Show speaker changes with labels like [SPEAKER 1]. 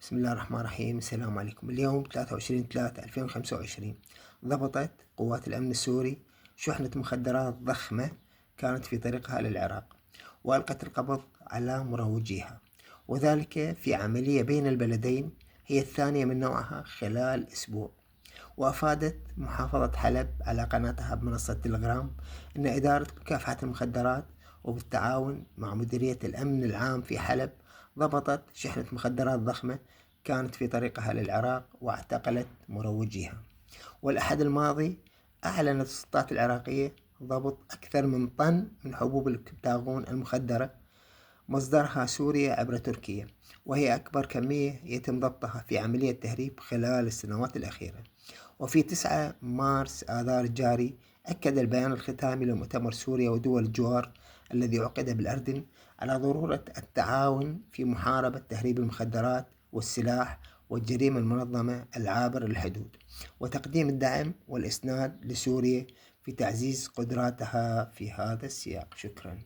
[SPEAKER 1] بسم الله الرحمن الرحيم. السلام عليكم. اليوم 23/3/2025 ضبطت قوات الأمن السوري شحنة مخدرات ضخمة كانت في طريقها للعراق، وألقت القبض على مروجيها، وذلك في عملية بين البلدين هي الثانية من نوعها خلال أسبوع. وأفادت محافظة حلب على قناتها بمنصة تلغرام أن إدارة مكافحة المخدرات وبالتعاون مع مديرية الأمن العام في حلب ضبطت شحنة مخدرات ضخمة كانت في طريقها للعراق واعتقلت مروجيها. والأحد الماضي أعلنت السلطات العراقية ضبط أكثر من طن من حبوب الكبتاغون المخدرة مصدرها سوريا عبر تركيا، وهي أكبر كمية يتم ضبطها في عملية تهريب خلال السنوات الأخيرة. وفي 9 مارس آذار الجاري أكد البيان الختامي لمؤتمر سوريا ودول الجوار الذي عقد بالأردن على ضرورة التعاون في محاربة تهريب المخدرات والسلاح والجريمة المنظمة العابرة للحدود، وتقديم الدعم والإسناد لسوريا في تعزيز قدراتها في هذا السياق. شكرا.